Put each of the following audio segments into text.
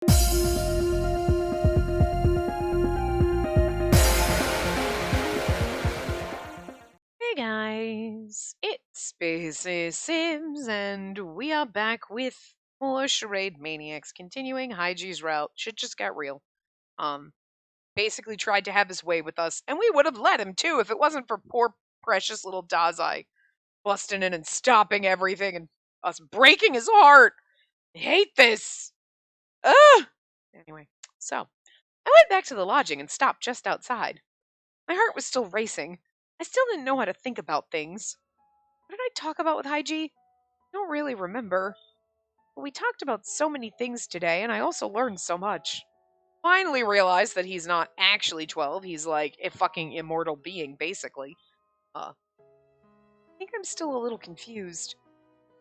Hey guys, it's Spaces Sims, and we are back with more Charade Maniacs, continuing Haiji's route. Shit just got real. Um, Basically tried to have his way with us, and we would have let him too if it wasn't for poor precious little Dazai busting in and stopping everything and us breaking his heart. I hate this. Ugh! Anyway, so I went back to the lodging and stopped just outside. My heart was still racing. I still didn't know how to think about things. What did I talk about with Haiji? I don't really remember. But we talked about so many things today, and I also learned so much. Finally realized that he's not actually 12. He's like a fucking immortal being, basically. I think I'm still a little confused.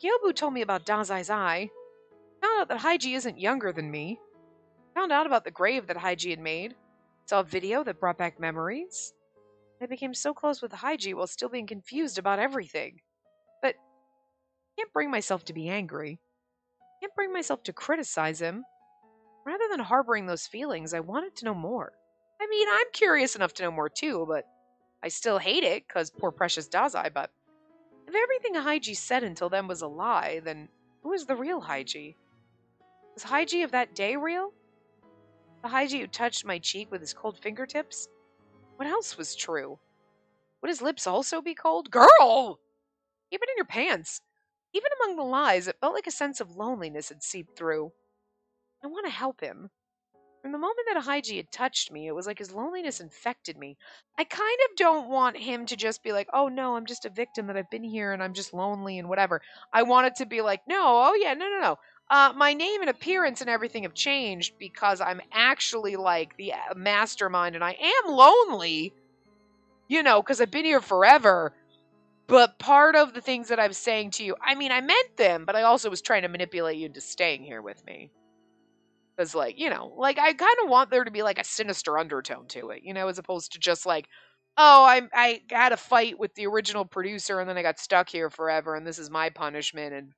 Gyobu told me about Dazai's eye. Found out that Haiji isn't younger than me. Found out about the grave that Haiji had made. Saw a video that brought back memories. I became so close with Haiji while still being confused about everything. But I can't bring myself to be angry. Can't bring myself to criticize him. Rather than harboring those feelings, I wanted to know more. I mean, I'm curious enough to know more too, but I still hate it because poor precious Dazai. But if everything Haiji said until then was a lie, then who is the real Haiji? Was Haiji of that day real? The Haiji who touched my cheek with his cold fingertips? What else was true? Would his lips also be cold? Girl! Keep it in your pants. Even among the lies, it felt like a sense of loneliness had seeped through. I want to help him. From the moment that Haiji had touched me, it was like his loneliness infected me. I kind of don't want him to just be like, oh no, I'm just a victim that I've been here and I'm just lonely and whatever. I want it to be like, no, oh yeah, no. My name and appearance and everything have changed because I'm actually like the mastermind and I am lonely, because I've been here forever. But part of the things that I'm saying to you, I mean, I meant them, but I also was trying to manipulate you into staying here with me. Because, I kind of want there to be, a sinister undertone to it, as opposed to just, oh, I had a fight with the original producer and then I got stuck here forever and this is my punishment and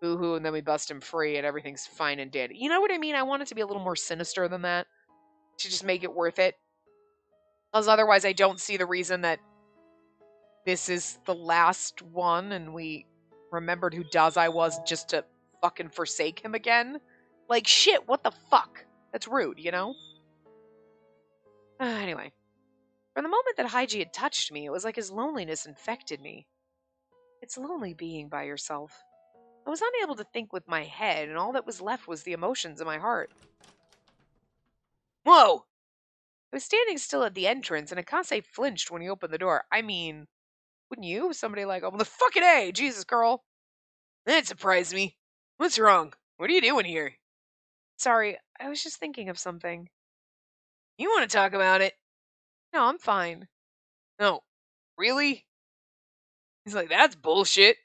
boo-hoo, and then we bust him free and everything's fine and dandy. You know what I mean? I want it to be a little more sinister than that to just make it worth it. Because otherwise I don't see the reason that this is the last one and we remembered who Dazai was just to fucking forsake him again. Like, shit, what the fuck? That's rude, Anyway, from the moment that Haiji had touched me, it was like his loneliness infected me. It's lonely being by yourself. I was unable to think with my head, and all that was left was the emotions in my heart. Whoa! I was standing still at the entrance, and Akase flinched when he opened the door. I mean, wouldn't you? Somebody oh, the fucking A! Jesus, girl! That surprised me. What's wrong? What are you doing here? Sorry, I was just thinking of something. You want to talk about it? No, I'm fine. No, really? He's like, that's bullshit.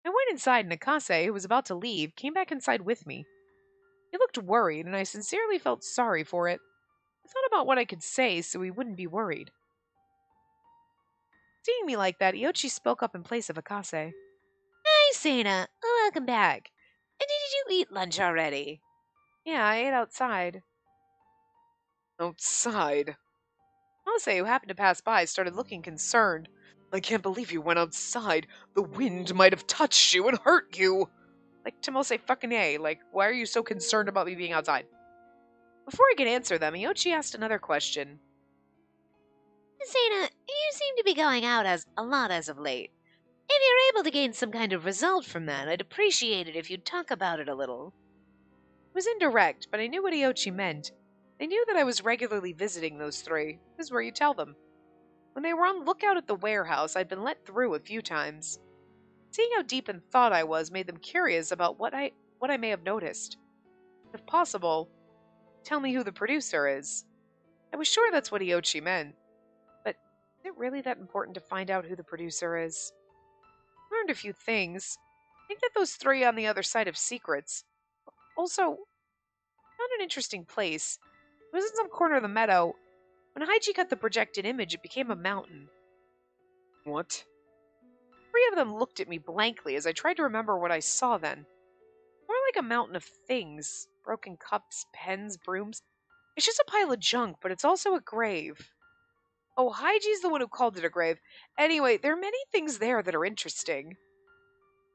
I went inside and Akase, who was about to leave, came back inside with me. He looked worried, and I sincerely felt sorry for it. I thought about what I could say so he wouldn't be worried. Seeing me like that, Iochi spoke up in place of Akase. Hi, Sana. Welcome back. And did you eat lunch already? Yeah, I ate outside. Outside? Akase, who happened to pass by, started looking concerned. I can't believe you went outside. The wind might have touched you and hurt you. Like, Tomose fucking A. Like, why are you so concerned about me being outside? Before I could answer them, Iochi asked another question. Sana, you seem to be going out a lot as of late. If you're able to gain some kind of result from that, I'd appreciate it if you'd talk about it a little. It was indirect, but I knew what Iochi meant. They knew that I was regularly visiting those three. This is where you tell them. When they were on lookout at the warehouse, I'd been let through a few times. Seeing how deep in thought I was made them curious about what I may have noticed. If possible, tell me who the producer is. I was sure that's what Iochi meant. But is it really that important to find out who the producer is? I learned a few things. I think that those three on the other side have secrets. Also, I found an interesting place. It was in some corner of the meadow. When Haiji cut the projected image, it became a mountain. What? Three of them looked at me blankly as I tried to remember what I saw then. More like a mountain of things. Broken cups, pens, brooms. It's just a pile of junk, but it's also a grave. Oh, Haiji's the one who called it a grave. Anyway, there are many things there that are interesting.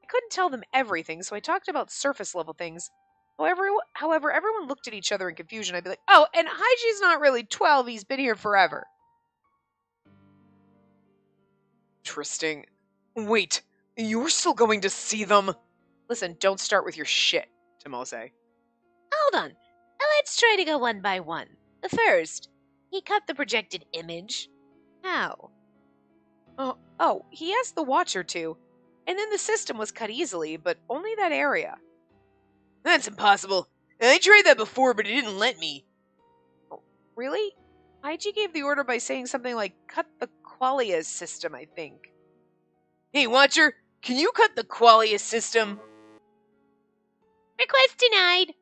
I couldn't tell them everything, so I talked about surface level things. However, everyone looked at each other in confusion. I'd be like, oh, and Haiji's not really 12, he's been here forever. Interesting. Wait, you're still going to see them? Listen, don't start with your shit, Tomose. Hold on. Let's try to go one by one. The first, he cut the projected image. How? Oh, he asked the Watcher to. And then the system was cut easily, but only that area. That's impossible. I tried that before, but it didn't let me. Oh, really? IG gave the order by saying something like, cut the qualia system, I think. Hey, Watcher, can you cut the qualia system? Request denied.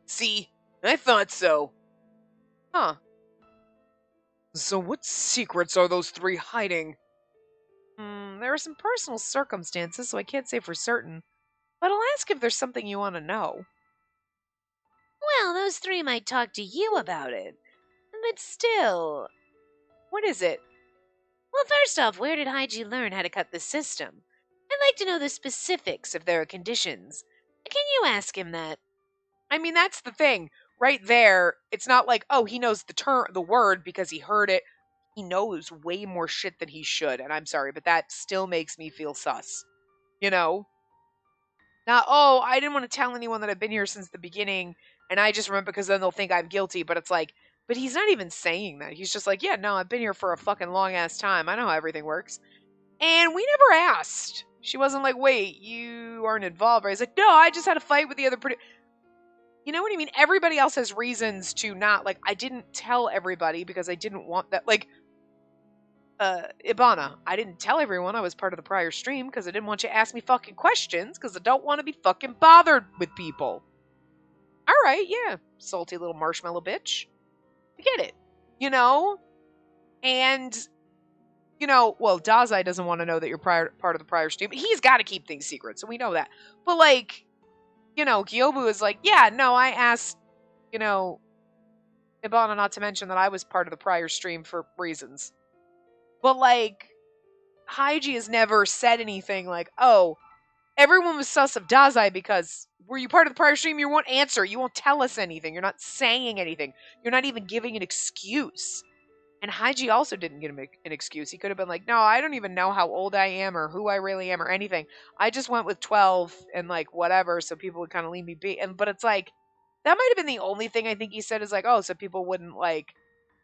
See, I thought so. Huh. So what secrets are those three hiding? There are some personal circumstances, so I can't say for certain. But I'll ask if there's something you want to know. Well, those three might talk to you about it. But still. What is it? Well, first off, where did Haiji learn how to cut the system? I'd like to know the specifics if there are conditions. Can you ask him that? I mean, that's the thing. Right there, it's not like, oh, he knows the word because he heard it. He knows way more shit than he should, and I'm sorry, but that still makes me feel sus. You know? Not, oh, I didn't want to tell anyone that I've been here since the beginning, and I just remember because then they'll think I'm guilty, but it's like, but he's not even saying that. He's just like, yeah, no, I've been here for a fucking long ass time. I know how everything works. And we never asked. She wasn't like, wait, you aren't involved, right? He's like, no, I just had a fight with the other you know what I mean? Everybody else has reasons to not, like, I didn't tell everybody because I didn't want that, like, Ibana, I didn't tell everyone I was part of the prior stream because I didn't want you to ask me fucking questions because I don't want to be fucking bothered with people. Alright, yeah, salty little marshmallow bitch. I get it. You know? And, you know, well, Dazai doesn't want to know that you're part of the prior stream. He's got to keep things secret, so we know that. But, like, you know, Gyobu is like, yeah, no, I asked, you know, Ibana not to mention that I was part of the prior stream for reasons. But, like, Haiji has never said anything like, oh, everyone was sus of Dazai because were you part of the prior stream? You won't answer. You won't tell us anything. You're not saying anything. You're not even giving an excuse. And Haiji also didn't give him an excuse. He could have been like, no, I don't even know how old I am or who I really am or anything. I just went with 12 and like whatever, so people would kind of leave me be. But it's like, that might have been the only thing I think he said is like, oh, so people wouldn't like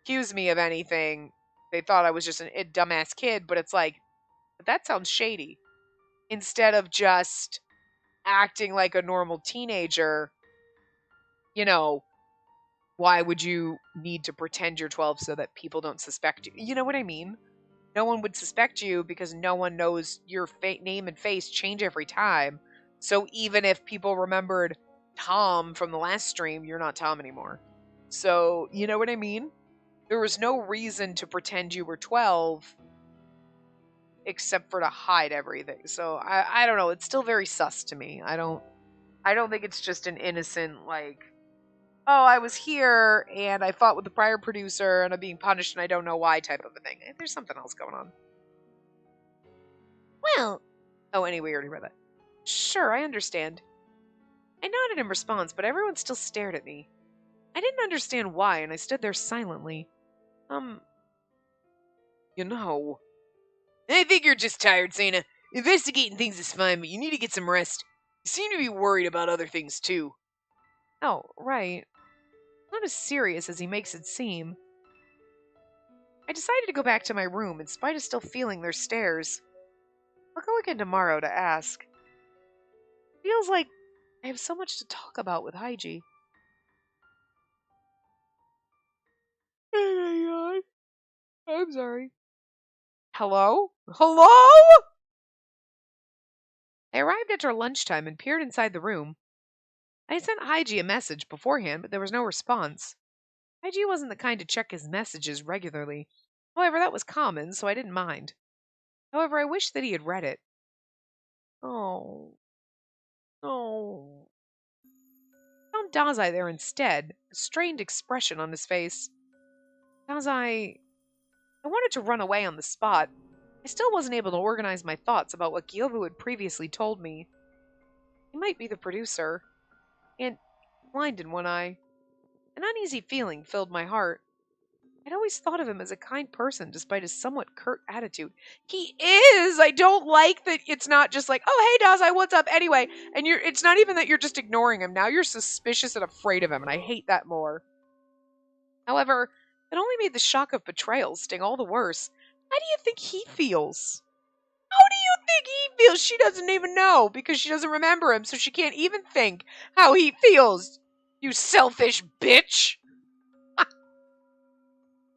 accuse me of anything. They thought I was just a dumbass kid. But it's like, that sounds shady. Instead of just acting like a normal teenager, you know, why would you need to pretend you're 12 so that people don't suspect you? You know what I mean? No one would suspect you because no one knows your name and face change every time. So even if people remembered Tom from the last stream, you're not Tom anymore. So, you know what I mean? There was no reason to pretend you were 12 except for to hide everything. So I don't know. It's still very sus to me. I don't think it's just an innocent like, oh, I was here and I fought with the prior producer and I'm being punished and I don't know why type of a thing. There's something else going on. Well, oh, anyway, we already read that. Sure, I understand. I nodded in response, but everyone still stared at me. I didn't understand why, and I stood there silently. You know. I think you're just tired, Sana. Investigating things is fine, but you need to get some rest. You seem to be worried about other things, too. Oh, right. Not as serious as he makes it seem. I decided to go back to my room in spite of still feeling their stares. I'll go again tomorrow to ask. Feels like I have so much to talk about with Haiji. Oh my god. I'm sorry. Hello? Hello? I arrived after lunchtime and peered inside the room. I sent Haiji a message beforehand, but there was no response. Haiji wasn't the kind to check his messages regularly. However, that was common, so I didn't mind. However, I wished that he had read it. Oh. Oh. found Dazai there instead, a strained expression on his face. Dazai, I wanted to run away on the spot. I still wasn't able to organize my thoughts about what Gyobu had previously told me. He might be the producer, and blind in one eye. An uneasy feeling filled my heart. I'd always thought of him as a kind person despite his somewhat curt attitude. He is! I don't like that it's not just like, oh, hey, Dazai, what's up anyway? And it's not even that you're just ignoring him. Now you're suspicious and afraid of him, and I hate that more. However, it only made the shock of betrayal sting all the worse. How do you think he feels? How do you think he feels? She doesn't even know because she doesn't remember him, so she can't even think how he feels. You selfish bitch!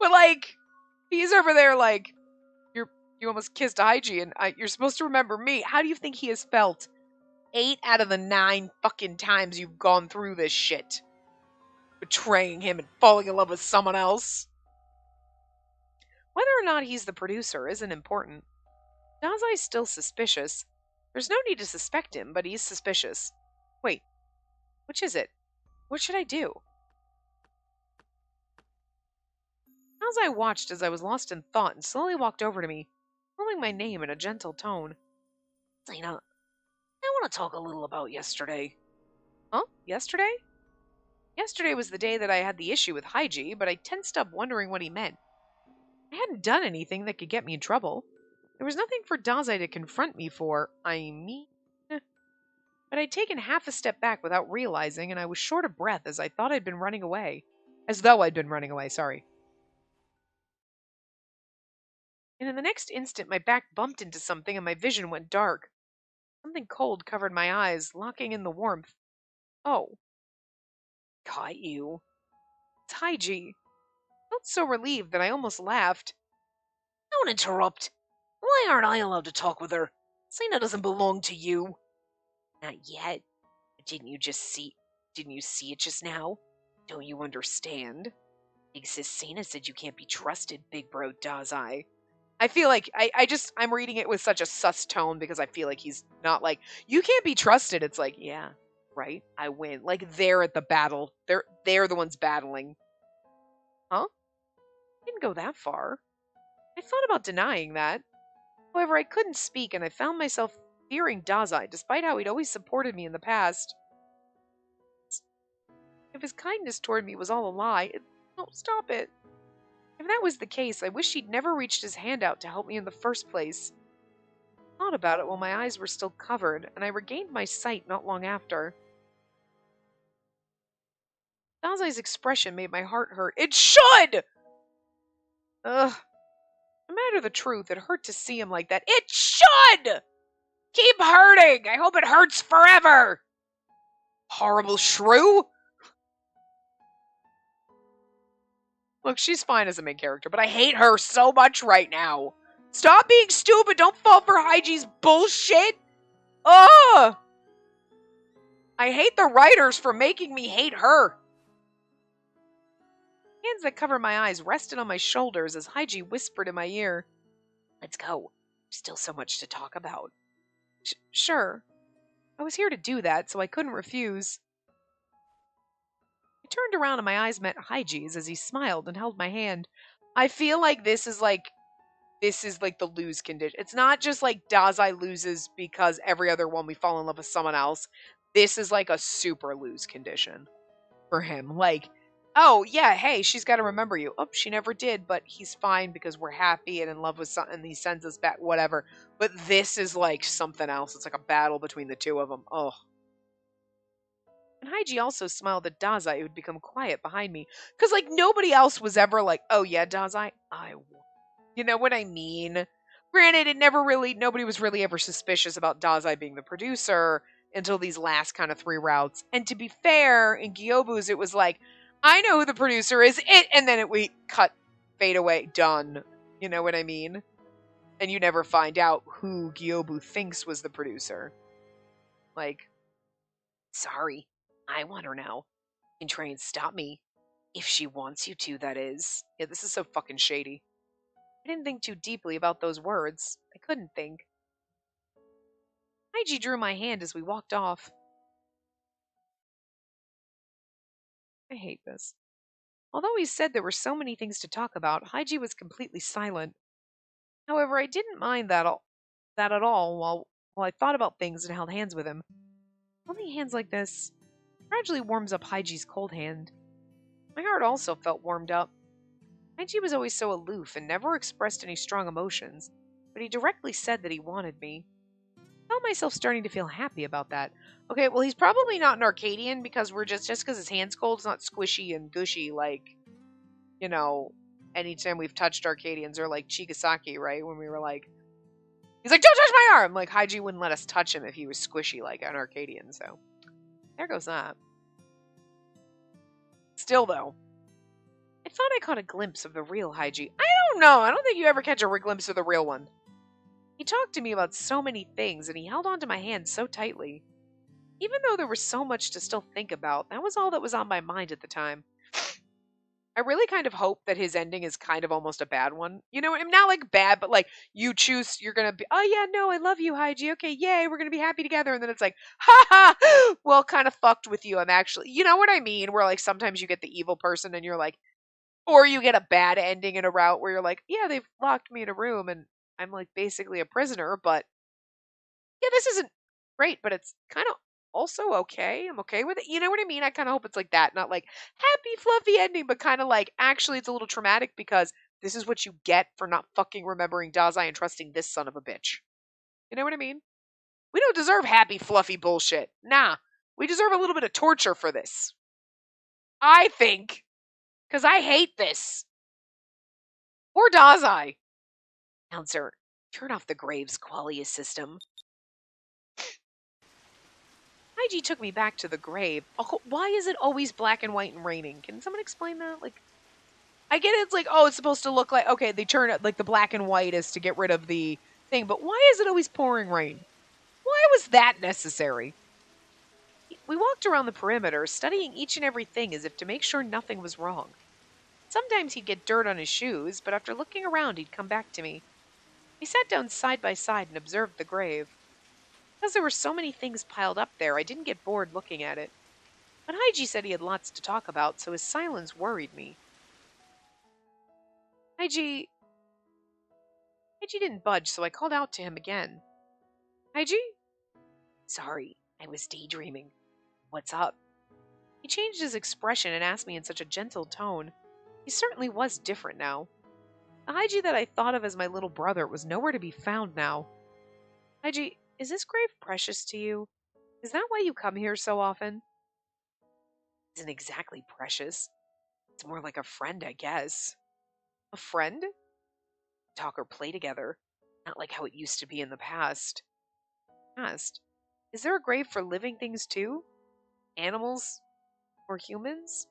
But, like, he's over there like, you almost kissed Haiji, and you're supposed to remember me. How do you think he has felt 8 out of the 9 fucking times you've gone through this shit? Betraying him and falling in love with someone else? Whether or not he's the producer isn't important. Dazai's still suspicious. There's no need to suspect him, but he's suspicious. Wait, which is it? What should I do? Dazai watched as I was lost in thought and slowly walked over to me, calling my name in a gentle tone. Zena, I want to talk a little about yesterday. Huh? Yesterday? Yesterday was the day that I had the issue with Haiji, but I tensed up wondering what he meant. I hadn't done anything that could get me in trouble. There was nothing for Dazai to confront me for, but I'd taken half a step back without realizing, and I was short of breath as I thought I'd been running away. As though I'd been running away, sorry. And in the next instant, my back bumped into something and my vision went dark. Something cold covered my eyes, locking in the warmth. Oh. Got you. It's Haiji. I felt so relieved that I almost laughed. Don't interrupt. Why aren't I allowed to talk with her? Zena doesn't belong to you. Not yet. Didn't you see it just now? Don't you understand? Big Sis Zena said you can't be trusted, Big Bro Dazai. I feel like I'm reading it with such a sus tone because I feel like he's not like, you can't be trusted. It's like, yeah, right, I win. Like, they're at the battle. They're the ones battling. Huh? Didn't go that far. I thought about denying that. However, I couldn't speak, and I found myself fearing Dazai, despite how he'd always supported me in the past. If his kindness toward me was all a lie, no, stop it. If that was the case, I wish he'd never reached his hand out to help me in the first place. I thought about it while my eyes were still covered, and I regained my sight not long after. Dazai's expression made my heart hurt. It should! Ugh. No matter the truth, it hurt to see him like that. It should! Keep hurting! I hope it hurts forever! Horrible shrew! Look, she's fine as a main character, but I hate her so much right now. Stop being stupid! Don't fall for Haiji's bullshit! Ugh! I hate the writers for making me hate her. Hands that covered my eyes rested on my shoulders as Haiji whispered in my ear. Let's go. There's still so much to talk about. Sure. I was here to do that, so I couldn't refuse. I turned around and my eyes met Haiji's as he smiled and held my hand. I feel like this is like the lose condition. It's not just like Dazai loses because every other one we fall in love with someone else. This is like a super lose condition for him. Like, oh yeah, hey, she's got to remember you. Oh, she never did, but he's fine because we're happy and in love with something and he sends us back, whatever. But this is like something else. It's like a battle between the two of them. Oh. And Haiji also smiled at Dazai, who had become quiet behind me. Because, like, nobody else was ever like, oh yeah, Dazai, you know what I mean? Granted, nobody was really ever suspicious about Dazai being the producer until these last kind of 3 routes. And to be fair, in Gyobu's, it was like, I know who the producer is, and then we cut, fade away, done. You know what I mean? And you never find out who Gyobu thinks was the producer. Like, sorry, I want her now. You can try and stop me. If she wants you to, that is. Yeah, this is so fucking shady. I didn't think too deeply about those words. I couldn't think. Haiji drew my hand as we walked off. I hate this. Although he said there were so many things to talk about, Haiji was completely silent. However, I didn't mind that at all while I thought about things and held hands with him. Holding hands like this gradually warms up Haiji's cold hand. My heart also felt warmed up. Haiji was always so aloof and never expressed any strong emotions, but he directly said that he wanted me. I found myself starting to feel happy about that. Okay, well, he's probably not an Arcadian because we're just because his hand's cold, it's not squishy and gushy like, you know, anytime we've touched Arcadians or like Chigasaki, right? When we were like, he's like, don't touch my arm! Like, Haiji wouldn't let us touch him if he was squishy like an Arcadian, so there goes that. Still, though, I thought I caught a glimpse of the real Haiji. I don't know. I don't think you ever catch a glimpse of the real one. He talked to me about so many things, and he held onto my hand so tightly. Even though there was so much to still think about, that was all that was on my mind at the time. I really kind of hope that his ending is kind of almost a bad one. You know, I'm not like bad, but like you choose, you're gonna be, oh yeah, no, I love you, Haiji. Okay, yay, we're gonna be happy together. And then it's like, ha ha, well, kind of fucked with you. I'm actually, you know what I mean? Where like sometimes you get the evil person and you're like, or you get a bad ending in a route where you're like, yeah, they've locked me in a room and I'm like basically a prisoner, but yeah, this isn't great, but it's kind of also okay. I'm okay with it. You know what I mean? I kind of hope it's like that, not like happy, fluffy ending, but kind of like actually it's a little traumatic because this is what you get for not fucking remembering Dazai and trusting this son of a bitch. You know what I mean? We don't deserve happy, fluffy bullshit. Nah, we deserve a little bit of torture for this. I think. Because I hate this. Poor Dazai. Announcer, turn off the Graves Qualia system. Haiji took me back to the grave. Oh, why is it always black and white and raining? Can someone explain that? Like, I get it, it's like, oh, it's supposed to look like, okay, they turn it, like, the black and white is to get rid of the thing, but why is it always pouring rain? Why was that necessary? We walked around the perimeter, studying each and every thing as if to make sure nothing was wrong. Sometimes he'd get dirt on his shoes, but after looking around, he'd come back to me. We sat down side by side and observed the grave. Because there were so many things piled up there, I didn't get bored looking at it. But Haiji said he had lots to talk about, so his silence worried me. Haiji didn't budge, so I called out to him again. Haiji? Sorry, I was daydreaming. What's up? He changed his expression and asked me in such a gentle tone. He certainly was different now. The Haiji that I thought of as my little brother was nowhere to be found now. Haiji, is this grave precious to you? Is that why you come here so often? It isn't exactly precious. It's more like a friend, I guess. A friend? Talk or play together. Not like how it used to be in the past. Past? Is there a grave for living things too? Animals? Or humans?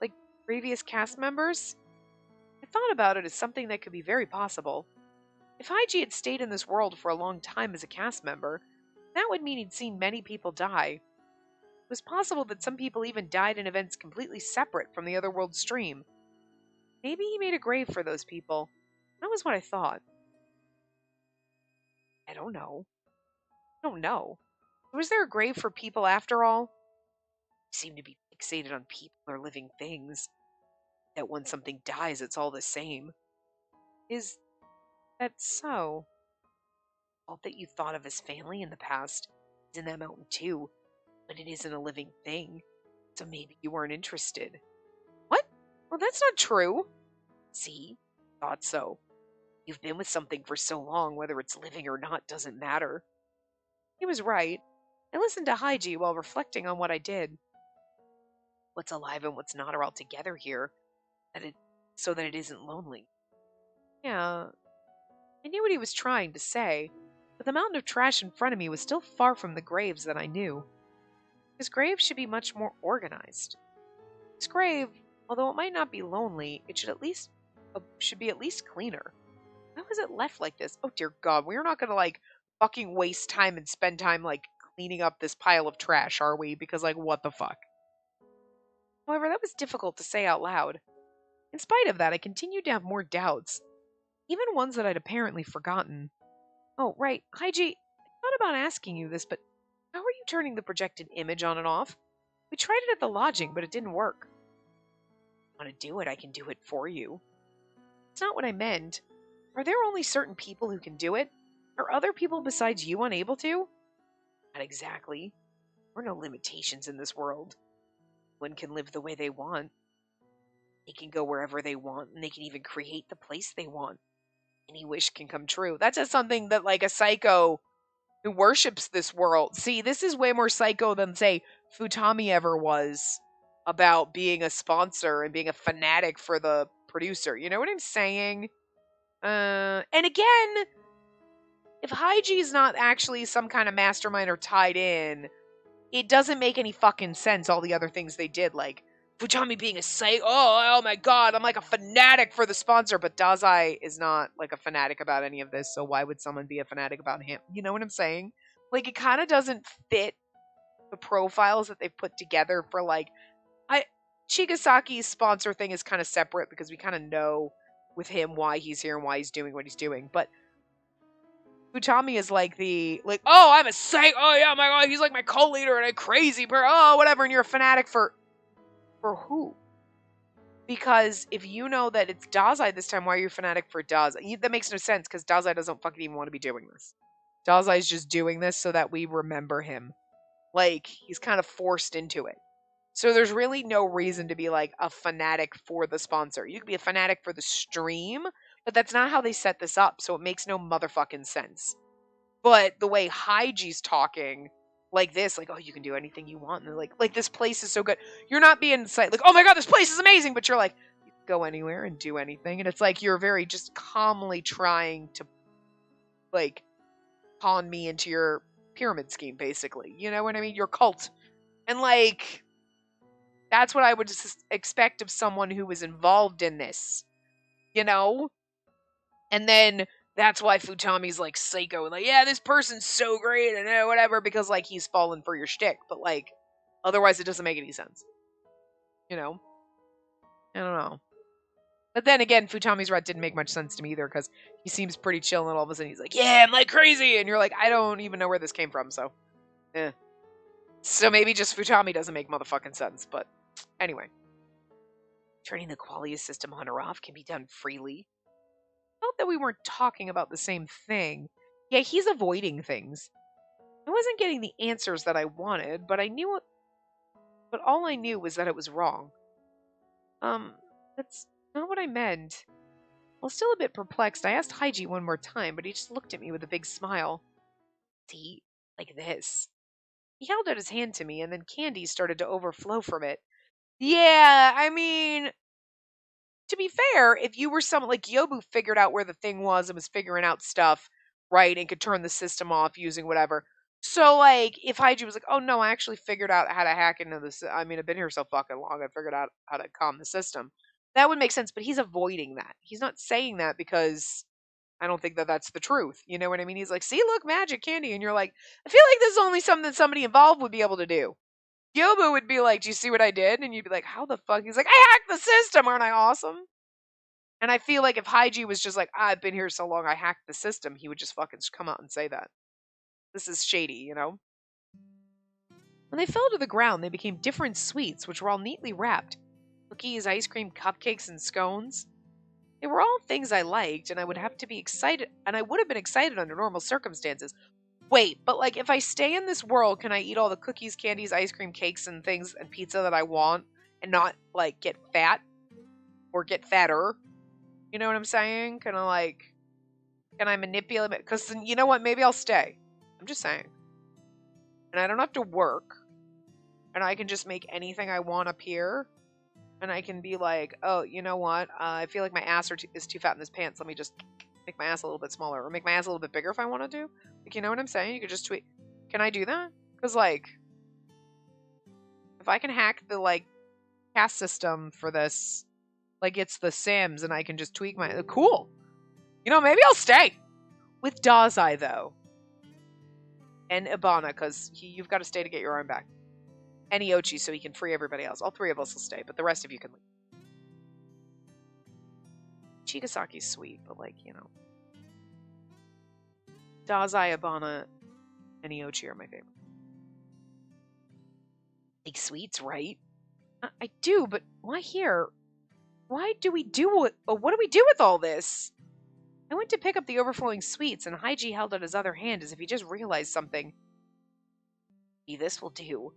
Like previous cast members? I thought about it as something that could be very possible. If Haiji had stayed in this world for a long time as a cast member, that would mean he'd seen many people die. It was possible that some people even died in events completely separate from the other world stream. Maybe he made a grave for those people. That was what I thought. I don't know. I don't know. Was there a grave for people after all? You seem to be fixated on people or living things. That when something dies, it's all the same. Is that so? All that you thought of as family in the past is in that mountain too, but it isn't a living thing. So maybe you weren't interested. What? Well, that's not true. See? Thought so. You've been with something for so long, whether it's living or not doesn't matter. He was right. I listened to Haiji while reflecting on what I did. What's alive and what's not are all together here, so that it isn't lonely. Yeah, I knew what he was trying to say, but the mountain of trash in front of me was still far from the graves that I knew. His grave should be much more organized. His grave, although it might not be lonely, it should be at least cleaner. Why was it left like this? Oh dear God, we're not gonna like fucking waste time and spend time like cleaning up this pile of trash, are we? Because like what the fuck? However, that was difficult to say out loud. In spite of that, I continued to have more doubts, even ones that I'd apparently forgotten. Oh, right, Haiji, I thought about asking you this, but how are you turning the projected image on and off? We tried it at the lodging, but it didn't work. want to do it, I can do it for you. It's not what I meant. Are there only certain people who can do it? Are other people besides you unable to? Not exactly. There are no limitations in this world. One can live the way they want. They can go wherever they want, and they can even create the place they want. Any wish can come true. That's just something that, like, a psycho who worships this world. See, this is way more psycho than, say, Futami ever was about being a sponsor and being a fanatic for the producer. You know what I'm saying? And again, if Haiji is not actually some kind of mastermind or tied in, it doesn't make any fucking sense, all the other things they did. Like, Futami being a psycho. Oh my god, I'm like a fanatic for the sponsor. But Dazai is not like a fanatic about any of this, so why would someone be a fanatic about him? You know what I'm saying? Like, it kind of doesn't fit the profiles that they've put together for, like, Chigasaki's sponsor thing is kind of separate because we kind of know with him why he's here and why he's doing what he's doing. But Futami is like oh, I'm a psycho. Oh yeah, my god, he's like my co-leader and a crazy person. Oh, whatever. And you're a fanatic for who? Because if you know that it's Dazai this time, why are you a fanatic for Dazai? That makes no sense because Dazai doesn't fucking even want to be doing this. Dazai's just doing this so that we remember him. Like, he's kind of forced into it. So there's really no reason to be like a fanatic for the sponsor. You could be a fanatic for the stream, but that's not how they set this up, so it makes no motherfucking sense. But the way Haiji's talking like this, like, oh, you can do anything you want, and they're like this place is so good. You're not being like, oh my god, this place is amazing, but you're like, you can go anywhere and do anything, and it's like you're very just calmly trying to like pawn me into your pyramid scheme, basically. You know what I mean? Your cult. And like, that's what I would expect of someone who was involved in this, you know? And then that's why Futami's like psycho. Like, yeah, this person's so great and whatever, because like he's fallen for your shtick. But like, otherwise it doesn't make any sense. You know? I don't know. But then again, Futami's rat didn't make much sense to me either, because he seems pretty chill and all of a sudden he's like, yeah, I'm like crazy. And you're like, I don't even know where this came from, so. So maybe just Futami doesn't make motherfucking sense, but anyway. Turning the qualia system on or off can be done freely. Felt that we weren't talking about the same thing. Yeah, he's avoiding things. I wasn't getting the answers that I wanted, but all I knew was that it was wrong. That's not what I meant. While still a bit perplexed, I asked Haiji one more time, but he just looked at me with a big smile. See, like this. He held out his hand to me, and then candy started to overflow from it. Yeah, I mean, to be fair, if you were someone like Yobu figured out where the thing was and was figuring out stuff, right, and could turn the system off using whatever. So, like, if Haiji was like, oh no, I actually figured out how to hack into this. I mean, I've been here so fucking long, I figured out how to calm the system. That would make sense, but he's avoiding that. He's not saying that because I don't think that that's the truth. You know what I mean? He's like, see, look, magic candy. And you're like, I feel like this is only something that somebody involved would be able to do. Yobu would be like, do you see what I did? And you'd be like, how the fuck? He's like, I hacked the system. Aren't I awesome? And I feel like if Haiji was just like, I've been here so long, I hacked the system, he would just fucking come out and say that. This is shady, you know? When they fell to the ground, they became different sweets, which were all neatly wrapped. Cookies, ice cream, cupcakes, and scones. They were all things I liked, and I would have been excited under normal circumstances. Wait, but like, if I stay in this world, can I eat all the cookies, candies, ice cream, cakes, and things, and pizza that I want, and not, like, get fat? Or get fatter? You know what I'm saying? Can I manipulate it? Because then, you know what? Maybe I'll stay. I'm just saying. And I don't have to work. And I can just make anything I want appear. And I can be like, oh, you know what? I feel like my ass is too fat in this pants. Let me just make my ass a little bit smaller. Or make my ass a little bit bigger if I want to. Like, you know what I'm saying? You could just tweet. Can I do that? Because, like, if I can hack the, like, caste system for this, like it's the Sims, and I can just tweak my... Cool! You know, maybe I'll stay! With Dazai, though. And Ibana, because you've got to stay to get your arm back. And Iochi, so he can free everybody else. All three of us will stay, but the rest of you can leave. Chigasaki's sweet, but like, you know. Dazai, Ibana, and Iochi are my favorite. Like sweets, right? I do, but why here? What do we do with all this? I went to pick up the overflowing sweets, and Haiji held out his other hand as if he just realized something. "See, this will do."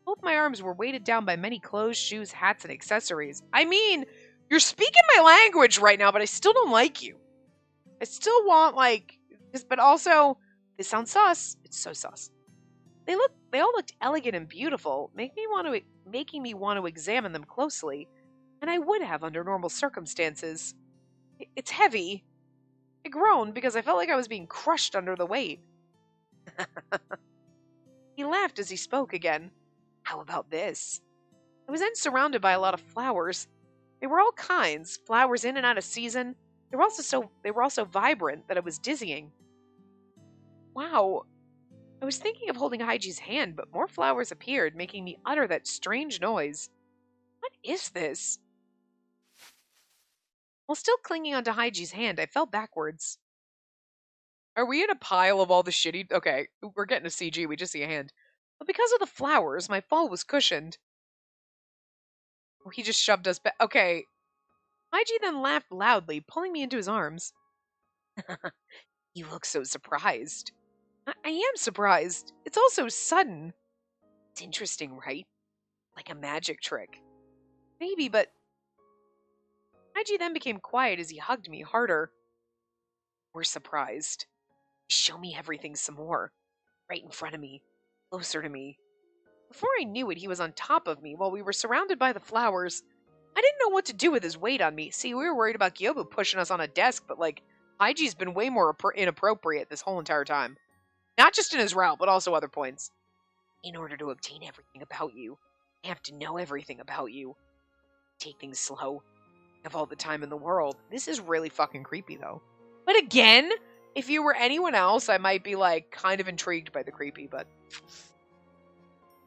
Both my arms were weighted down by many clothes, shoes, hats, and accessories. I mean, you're speaking my language right now, but I still don't like you. I still want, like, this, but also, this sounds sus. It's so sus. They all looked elegant and beautiful, making me want to examine them closely, and I would have under normal circumstances. It's heavy. I groaned because I felt like I was being crushed under the weight. He laughed as he spoke again. How about this? I was then surrounded by a lot of flowers. They were all kinds, flowers in and out of season. They were also vibrant that it was dizzying. Wow. I was thinking of holding Haiji's hand, but more flowers appeared, making me utter that strange noise. What is this? While still clinging onto Haiji's hand, I fell backwards. Are we in a pile of all the shitty... Okay, we're getting a CG, we just see a hand. But because of the flowers, my fall was cushioned. Oh, he just shoved us back. Okay. Haiji then laughed loudly, pulling me into his arms. You look so surprised. I am surprised. It's all so sudden. It's interesting, right? Like a magic trick. Maybe, but... Haiji then became quiet as he hugged me harder. We're surprised. Show me everything some more. Right in front of me. Closer to me. Before I knew it, he was on top of me while we were surrounded by the flowers. I didn't know what to do with his weight on me. See, we were worried about Gyobu pushing us on a desk, but, like, Haiji's been way more inappropriate this whole entire time. Not just in his route, but also other points. In order to obtain everything about you, I have to know everything about you. Take things slow. I have all the time in the world. This is really fucking creepy, though. But again, if you were anyone else, I might be, like, kind of intrigued by the creepy, but...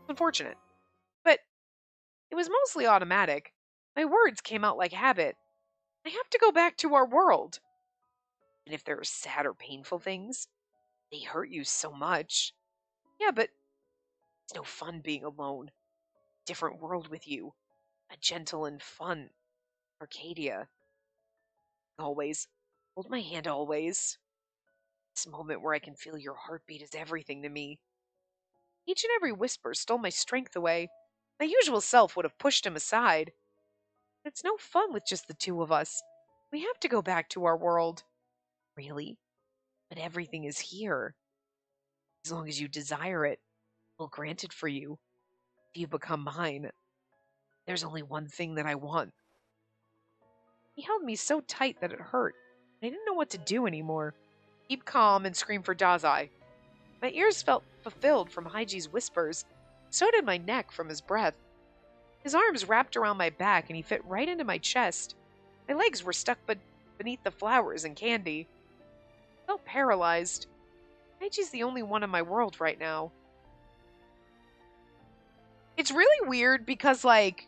unfortunate. But it was mostly automatic. My words came out like habit. I have to go back to our world. And if there are sad or painful things, they hurt you so much. Yeah, but it's no fun being alone. Different world with you. A gentle and fun Arcadia. Always. Hold my hand always. This moment where I can feel your heartbeat is everything to me. Each and every whisper stole my strength away. My usual self would have pushed him aside. But it's no fun with just the two of us. We have to go back to our world. Really? But everything is here. As long as you desire it, I'll grant it for you. If you become mine, there's only one thing that I want. He held me so tight that it hurt. I didn't know what to do anymore. Keep calm and scream for Dazai. My ears felt fulfilled from Haiji's whispers. So did my neck from his breath. His arms wrapped around my back and he fit right into my chest. My legs were stuck beneath the flowers and candy. I felt paralyzed. Haiji's the only one in my world right now. It's really weird because, like,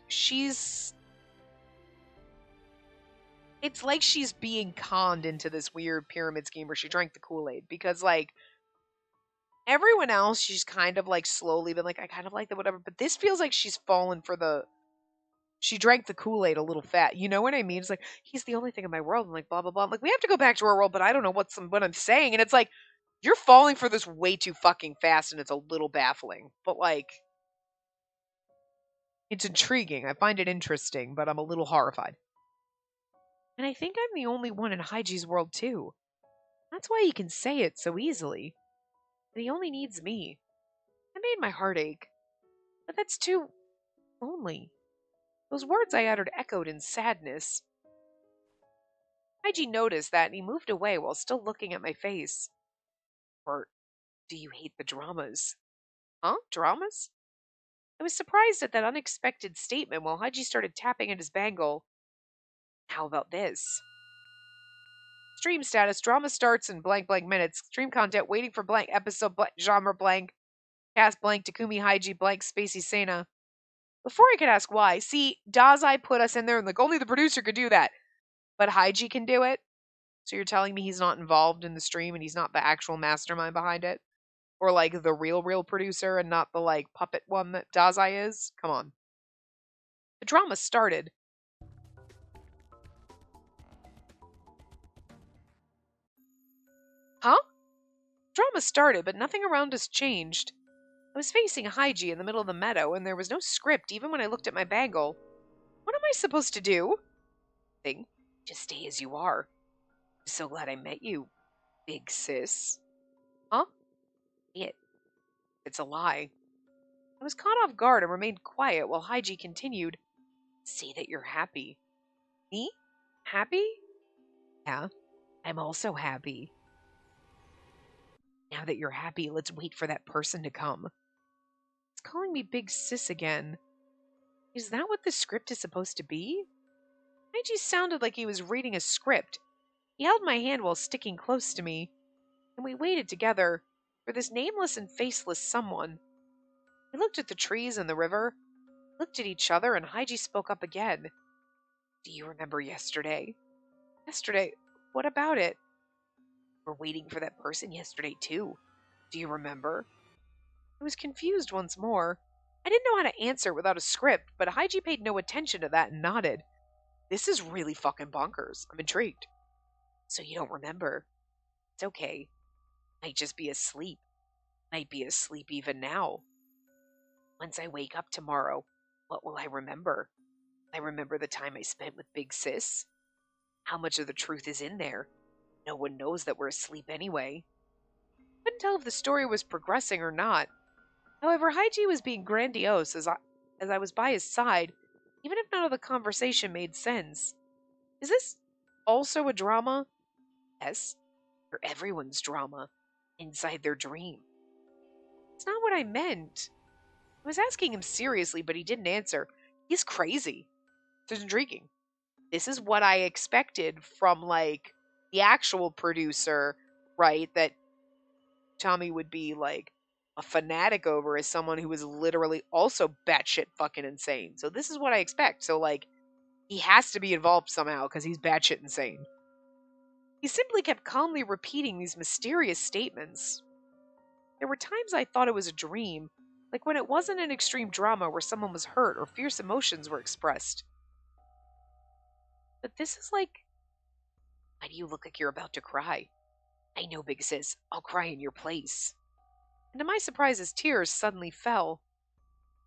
it's like she's being conned into this weird pyramid scheme where she drank the Kool-Aid. Because, like, everyone else, she's kind of, like, slowly been like, I kind of like that, whatever. But this feels like she's fallen for she drank the Kool-Aid a little fat. You know what I mean? It's like, he's the only thing in my world. I'm like, blah, blah, blah. I'm like, we have to go back to our world, but I don't know what I'm saying. And it's like, you're falling for this way too fucking fast, and it's a little baffling. But, like, it's intriguing. I find it interesting, but I'm a little horrified. And I think I'm the only one in Haiji's world, too. That's why he can say it so easily. That he only needs me. That made my heart ache. But that's too lonely. Those words I uttered echoed in sadness. Haiji noticed that and he moved away while still looking at my face. Or do you hate the dramas? Huh? Dramas? I was surprised at that unexpected statement while Haji started tapping at his bangle. How about this? Stream status, drama starts in blank blank minutes. Stream content waiting for blank episode blank genre blank. Cast blank Takumi Haiji blank Spacey Sena. Before I could ask why, see, Dazai put us in there and like only the producer could do that. But Haiji can do it? So you're telling me he's not involved in the stream and he's not the actual mastermind behind it? Or like the real producer and not the like puppet one that Dazai is? Come on. The drama started. Huh? Drama started, but nothing around us changed. I was facing Hygie in the middle of the meadow, and there was no script even when I looked at my bangle. What am I supposed to do? Thing. Just stay as you are. I'm so glad I met you, big sis. Huh? It's a lie. I was caught off guard and remained quiet while Hygie continued. Say that you're happy. Me? Happy? Yeah, I'm also happy. Now that you're happy, let's wait for that person to come. It's calling me big sis again. Is that what the script is supposed to be? Hygie sounded like he was reading a script. He held my hand while sticking close to me, and we waited together for this nameless and faceless someone. We looked at the trees and the river, looked at each other, and Hygie spoke up again. Do you remember yesterday? Yesterday? What about it? We were waiting for that person yesterday, too. Do you remember? I was confused once more. I didn't know how to answer without a script, but Hygie paid no attention to that and nodded. This is really fucking bonkers. I'm intrigued. So you don't remember? It's okay. Might just be asleep. Might be asleep even now. Once I wake up tomorrow, what will I remember? I remember the time I spent with Big Sis. How much of the truth is in there? No one knows that we're asleep anyway. Couldn't tell if the story was progressing or not. However, Hygie was being grandiose as I was by his side, even if none of the conversation made sense. Is this also a drama? Yes, for everyone's drama, inside their dream. It's not what I meant. I was asking him seriously, but he didn't answer. He's crazy. It's intriguing. This is what I expected from, like, the actual producer, right? That Tommy would be, like, a fanatic over as someone who is literally also batshit fucking insane. So this is what I expect. So, like, he has to be involved somehow because he's batshit insane. He simply kept calmly repeating these mysterious statements. There were times I thought it was a dream, like when it wasn't an extreme drama where someone was hurt or fierce emotions were expressed. But this is like, why do you look like you're about to cry? I know, Big Sis, I'll cry in your place. And to my surprise, his tears suddenly fell.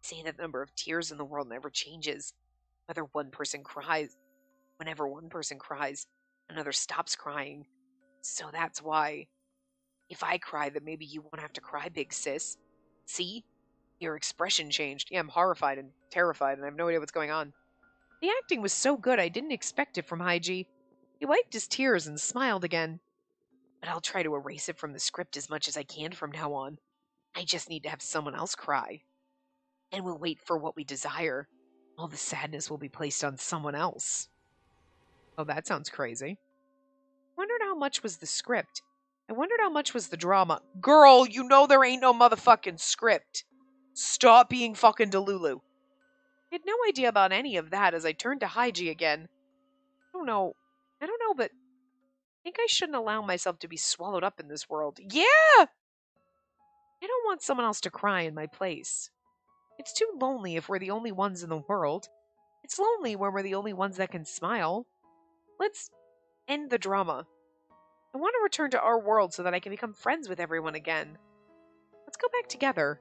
They say that the number of tears in the world never changes. Whenever one person cries, another stops crying. So that's why. If I cry, then maybe you won't have to cry, Big Sis. See? Your expression changed. Yeah, I'm horrified and terrified, and I have no idea what's going on. The acting was so good, I didn't expect it from Hygie. He wiped his tears and smiled again. But I'll try to erase it from the script as much as I can from now on. I just need to have someone else cry. And we'll wait for what we desire. All the sadness will be placed on someone else. Oh, that sounds crazy. I wondered how much was the script. I wondered how much was the drama. Girl, you know there ain't no motherfucking script. Stop being fucking Delulu. I had no idea about any of that as I turned to Hygie again. I don't know, but I think I shouldn't allow myself to be swallowed up in this world. Yeah! I don't want someone else to cry in my place. It's too lonely if we're the only ones in the world. It's lonely when we're the only ones that can smile. Let's end the drama. I want to return to our world so that I can become friends with everyone again. Let's go back together.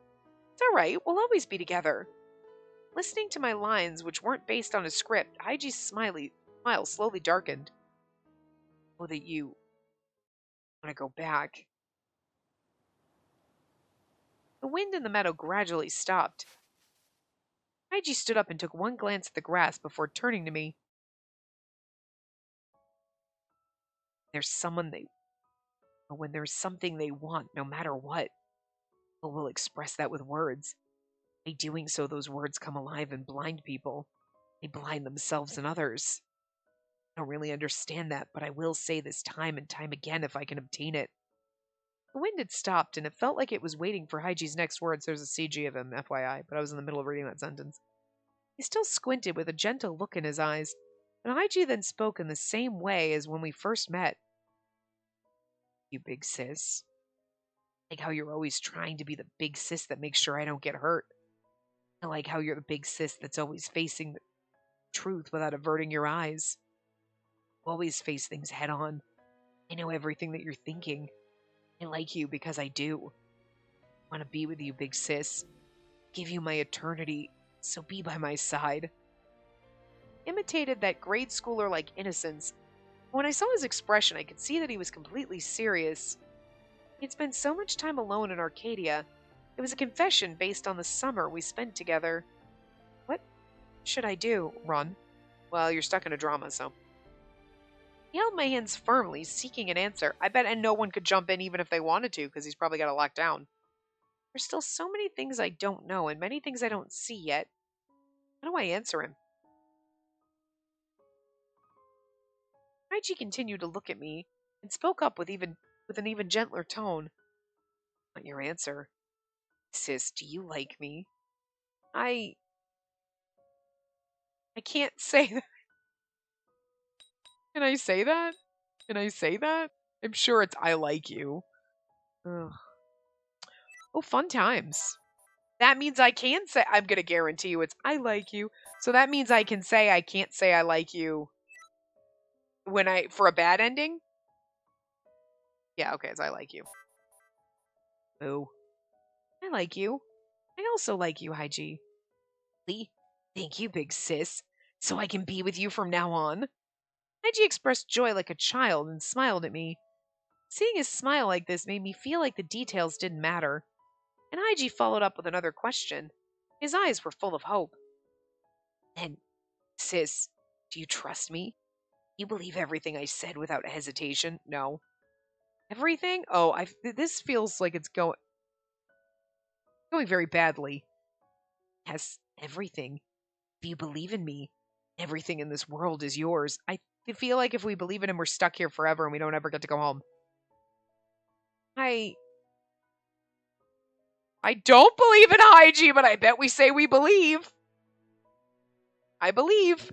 It's alright, we'll always be together. Listening to my lines, which weren't based on a script, Hygie's smile slowly darkened. Oh, that you want to go back. The wind in the meadow gradually stopped. Hygie stood up and took one glance at the grass before turning to me. When there's something they want, no matter what, people will express that with words. By doing so, those words come alive and blind people. They blind themselves and others. I don't really understand that, but I will say this time and time again if I can obtain it. The wind had stopped, and it felt like it was waiting for Hygie's next words. There's a CG of him, FYI, but I was in the middle of reading that sentence. He still squinted with a gentle look in his eyes, and Hygie then spoke in the same way as when we first met. You big sis. Like how you're always trying to be the big sis that makes sure I don't get hurt. I like how you're the big sis that's always facing the truth without averting your eyes. You always face things head on. I know everything that you're thinking. I like you because I do. I want to be with you, big sis. Give you my eternity, so be by my side. Imitated that grade schooler like innocence. When I saw his expression, I could see that he was completely serious. He'd spent so much time alone in Arcadia. It was a confession based on the summer we spent together. What should I do? Run? Well, you're stuck in a drama, so. He held my hands firmly, seeking an answer. I bet and no one could jump in even if they wanted to, because he's probably got it locked down. There's still so many things I don't know, and many things I don't see yet. How do I answer him? Raiji continued to look at me, and spoke up with an even gentler tone. Want your answer? Sis, do you like me? I can't say that. Can I say that? Can I say that? I'm sure it's I like you. Ugh. Oh, fun times. That means I can say, I'm going to guarantee you it's I like you. So that means I can say I can't say I like you for a bad ending? Yeah, okay, it's I like you. Boo. I like you. I also like you, Haiji. Lee, thank you, big sis. So I can be with you from now on. Haiji expressed joy like a child and smiled at me. Seeing his smile like this made me feel like the details didn't matter. And Haiji followed up with another question. His eyes were full of hope. And, sis, do you trust me? You believe everything I said without hesitation? No. Everything? Oh, this feels like it's going very badly. Yes, everything. If you believe in me, everything in this world is yours. I feel like if we believe in him, we're stuck here forever and we don't ever get to go home. I don't believe in Haiji, but I bet we say we believe. I believe.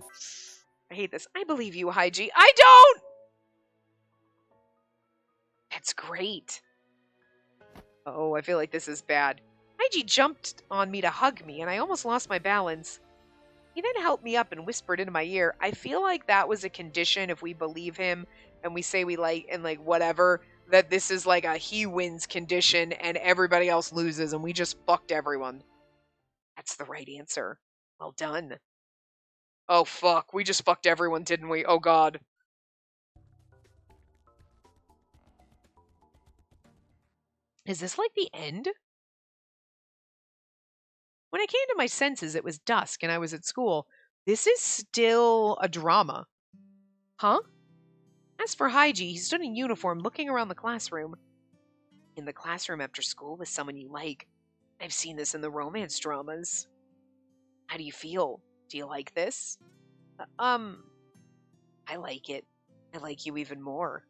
I hate this. I believe you, Haiji. I don't! That's great. Oh, I feel like this is bad. Haiji jumped on me to hug me, and I almost lost my balance. He then helped me up and whispered into my ear, I feel like that was a condition if we believe him and we say we like and like whatever, that this is like a he wins condition and everybody else loses and we just fucked everyone. That's the right answer. Well done. Oh fuck, we just fucked everyone, didn't we? Oh god. Is this like the end? When I came to my senses, it was dusk and I was at school. This is still a drama. Huh? As for Haiji, he stood in uniform looking around the classroom. In the classroom after school with someone you like. I've seen this in the romance dramas. How do you feel? Do you like this? I like it. I like you even more.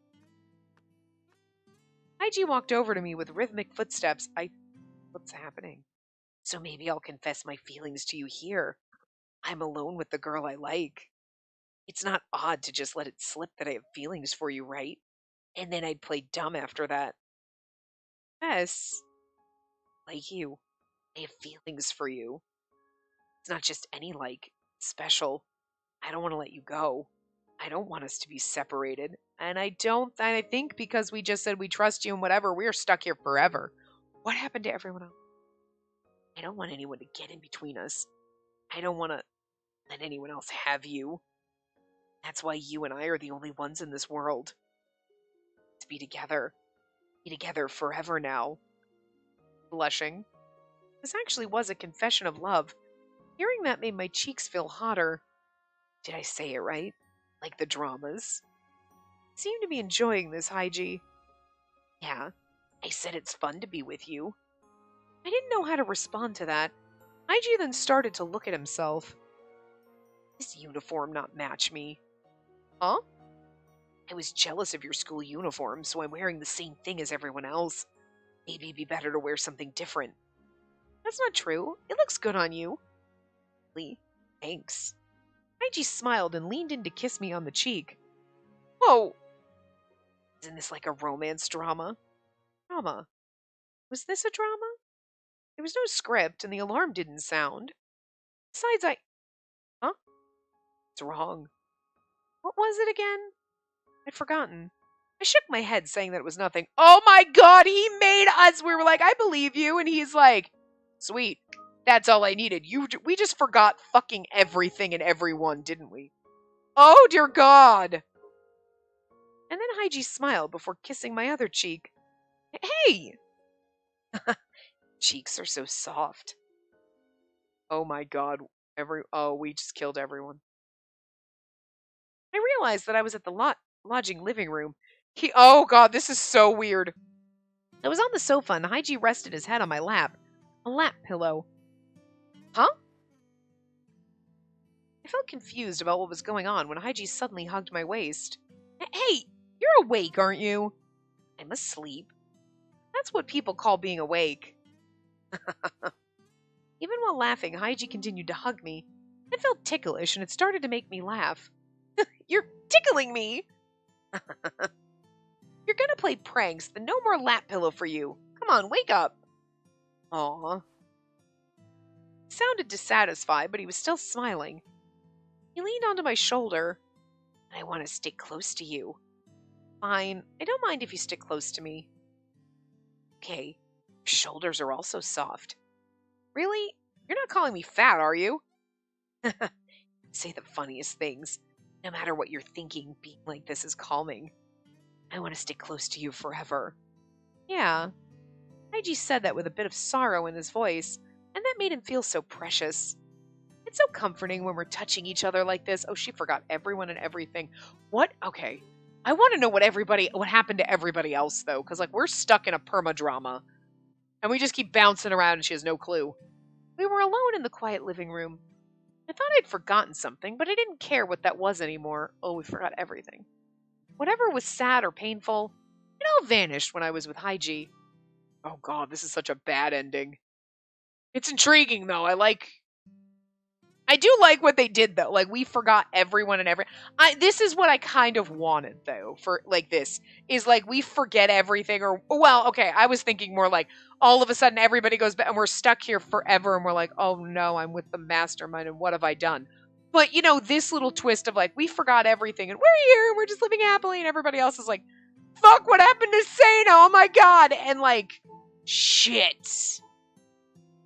Haiji walked over to me with rhythmic footsteps. What's happening? So maybe I'll confess my feelings to you here. I'm alone with the girl I like. It's not odd to just let it slip that I have feelings for you, right? And then I'd play dumb after that. Yes. Like you. I have feelings for you. It's not just any like. Special. I don't want to let you go. I don't want us to be separated. And I think because we just said we trust you and whatever, we're stuck here forever. What happened to everyone else? I don't want anyone to get in between us. I don't want to let anyone else have you. That's why you and I are the only ones in this world. To be together. Be together forever now. Blushing. This actually was a confession of love. Hearing that made my cheeks feel hotter. Did I say it right? Like the dramas? I seem to be enjoying this, Haiji. Yeah, I said it's fun to be with you. I didn't know how to respond to that. Haiji then started to look at himself. This uniform not match me. Huh? I was jealous of your school uniform, so I'm wearing the same thing as everyone else. Maybe it'd be better to wear something different. That's not true. It looks good on you. Lee, thanks. Haiji smiled and leaned in to kiss me on the cheek. Whoa! Isn't this like a romance drama? Drama? Was this a drama? There was no script, and the alarm didn't sound. Besides, Huh? It's wrong. What was it again? I'd forgotten. I shook my head, saying that it was nothing. Oh my god, he made us! We were like, I believe you. And he's like, sweet. That's all I needed. We just forgot fucking everything and everyone, didn't we? Oh dear god. And then Haiji smiled before kissing my other cheek. Hey! Cheeks are so soft. Oh my god. We just killed everyone. I realized that I was at the lodging living room. Oh god, this is so weird. I was on the sofa and Haiji rested his head on my lap. A lap pillow. Huh? I felt confused about what was going on when Haiji suddenly hugged my waist. Hey, you're awake, aren't you? I'm asleep. That's what people call being awake. Even while laughing, Haiji continued to hug me. I felt ticklish and it started to make me laugh. You're tickling me! You're gonna play pranks, then no more lap pillow for you. Come on, wake up. Aw. He sounded dissatisfied, but he was still smiling. He leaned onto my shoulder. I want to stick close to you. Fine, I don't mind if you stick close to me. Okay, your shoulders are also soft. Really? You're not calling me fat, are you? Say the funniest things. No matter what you're thinking, being like this is calming. I want to stick close to you forever. Yeah. Haiji said that with a bit of sorrow in his voice, and that made him feel so precious. It's so comforting when we're touching each other like this. Oh, she forgot everyone and everything. What? Okay. I want to know what happened to everybody else, though, because, like, we're stuck in a permadrama, and we just keep bouncing around and she has no clue. We were alone in the quiet living room. I thought I'd forgotten something, but I didn't care what that was anymore. Oh, we forgot everything. Whatever was sad or painful, it all vanished when I was with Haiji. Oh god, this is such a bad ending. It's intriguing, though. I do like what they did, though. Like, we forgot everyone and this is what I kind of wanted, though, for, like, this. Is, like, we forget everything, or, well, okay, I was thinking more like, all of a sudden everybody goes back, and we're stuck here forever, and we're like, oh no, I'm with the mastermind, and what have I done? But, this little twist of, like, we forgot everything, and we're here, and we're just living happily, and everybody else is like, fuck, what happened to Sana? Oh my god! And, like, shit.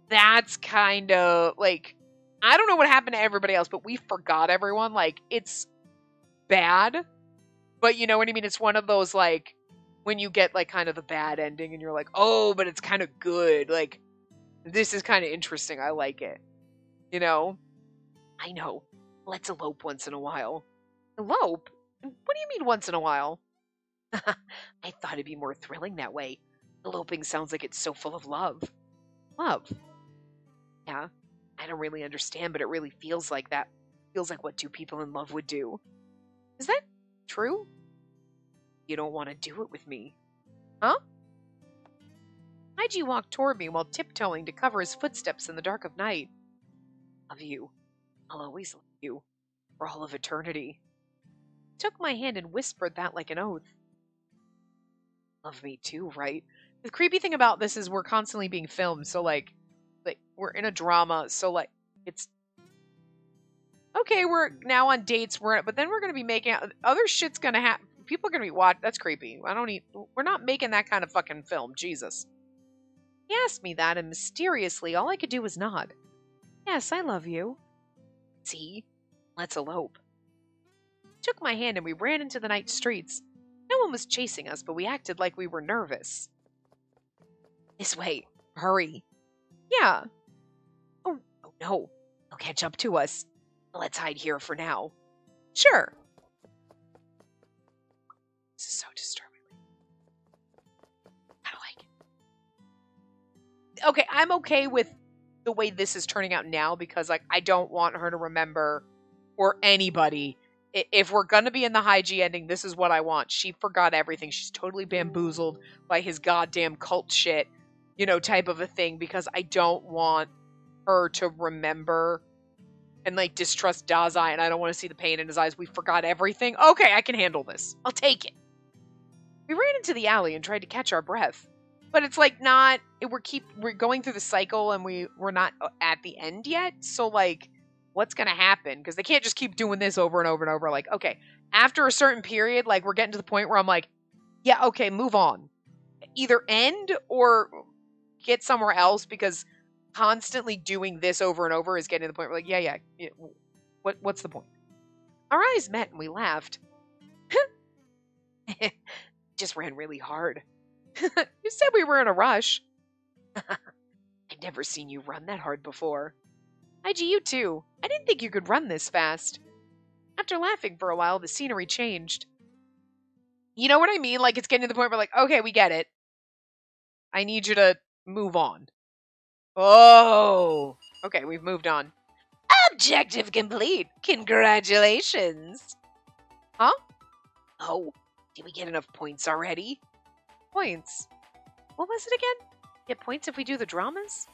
That's kind of, like, I don't know what happened to everybody else, but we forgot everyone. Like, it's bad, but you know what I mean? It's one of those, like, when you get, like, kind of the bad ending and you're like, oh, but it's kind of good. Like, this is kind of interesting. I like it. You know? I know. Let's elope once in a while. Elope? What do you mean once in a while? I thought it'd be more thrilling that way. Eloping sounds like it's so full of love. Love? Yeah. I don't really understand, but it really feels like that. Feels like what two people in love would do. Is that true? You don't want to do it with me. Huh? Haiji walked toward me while tiptoeing to cover his footsteps in the dark of night. Love you. I'll always love you. For all of eternity. He took my hand and whispered that like an oath. Love me too, right? The creepy thing about this is we're constantly being filmed, so like we're in a drama, so like it's okay, we're now on dates, but then we're gonna be making out, other shit's gonna happen. People are gonna be watching. That's creepy. We're not making that kind of fucking film. Jesus. He asked me that, and mysteriously, all I could do was nod. Yes, I love you. See? Let's elope. He took my hand and we ran into the night streets. No one was chasing us, but we acted like we were nervous. This way. Hurry. Yeah. Oh no. They'll catch up to us. Let's hide here for now. Sure. This is so disturbing. I don't like it. Okay, I'm okay with the way this is turning out now because, like, I don't want her to remember, or anybody. If we're gonna be in the Haiji ending, this is what I want. She forgot everything. She's totally bamboozled by his goddamn cult shit, type of a thing, because I don't want her to remember and, like, distrust Dazai, and I don't want to see the pain in his eyes. We forgot everything. Okay, I can handle this. I'll take it. We ran into the alley and tried to catch our breath. But it's, like, not... We're going through the cycle, and we're not at the end yet. So, like, what's going to happen? Because they can't just keep doing this over and over and over. Like, okay, after a certain period, like, we're getting to the point where I'm like, Yeah, okay, move on. Either end or get somewhere else, because constantly doing this over and over is getting to the point where, like, yeah, what's the point? Our eyes met and we laughed. Just ran really hard. You said we were in a rush. I'd never seen you run that hard before. IG, you too. I didn't think you could run this fast. After laughing for a while, the scenery changed. You know what I mean? Like, it's getting to the point where, like, okay, we get it. I need you to move on. Oh. Okay, we've moved on. Objective complete. Congratulations. Huh? Oh, did we get enough points already? Points? What was it again? Get points if we do the dramas?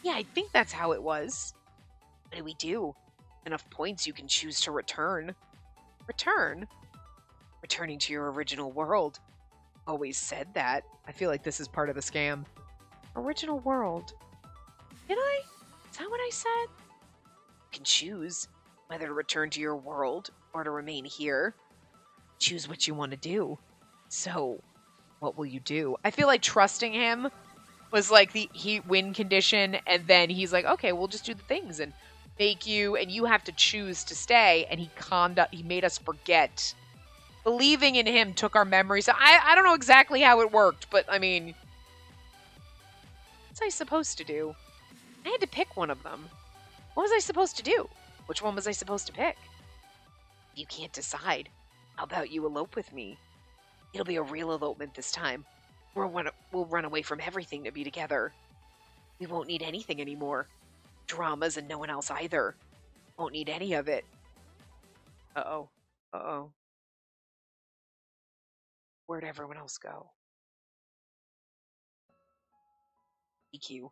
Yeah, I think that's how it was. What do we do? Enough points you can choose to return. Return? Returning to your original world. Always said that. I feel like this is part of the scam. Original world. Did I? Is that what I said? You can choose whether to return to your world or to remain here. Choose what you want to do. So, what will you do? I feel like trusting him was like the win condition, and then he's like, okay, we'll just do the things and make you, and you have to choose to stay, and he made us forget. Believing in him took our memories. I don't know exactly how it worked, but I mean, what's I supposed to do? I had to pick one of them. What was I supposed to do? Which one was I supposed to pick? You can't decide. How about you elope with me? It'll be a real elopement this time. We'll run away from everything to be together. We won't need anything anymore. Dramas and no one else either. Won't need any of it. Uh-oh. Uh-oh. Where'd everyone else go? EQ.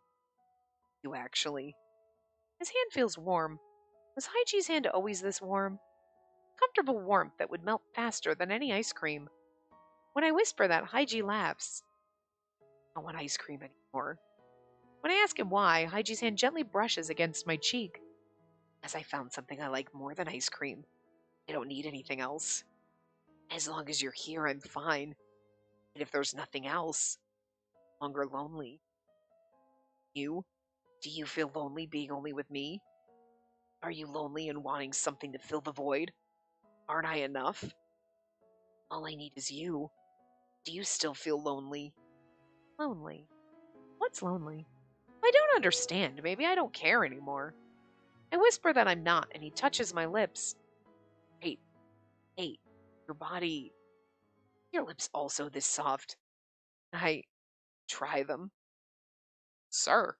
You actually. His hand feels warm. Was Haiji's hand always this warm? Comfortable warmth that would melt faster than any ice cream. When I whisper that, Haiji laughs. I don't want ice cream anymore. When I ask him why, Haiji's hand gently brushes against my cheek. As I found something I like more than ice cream. I don't need anything else. As long as you're here, I'm fine. And if there's nothing else, no longer lonely. You? Do you feel lonely being only with me? Are you lonely and wanting something to fill the void? Aren't I enough? All I need is you. Do you still feel lonely? Lonely? What's lonely? I don't understand. Maybe I don't care anymore. I whisper that I'm not, and he touches my lips. Hey, your body, your lips also this soft. I try them. Sir.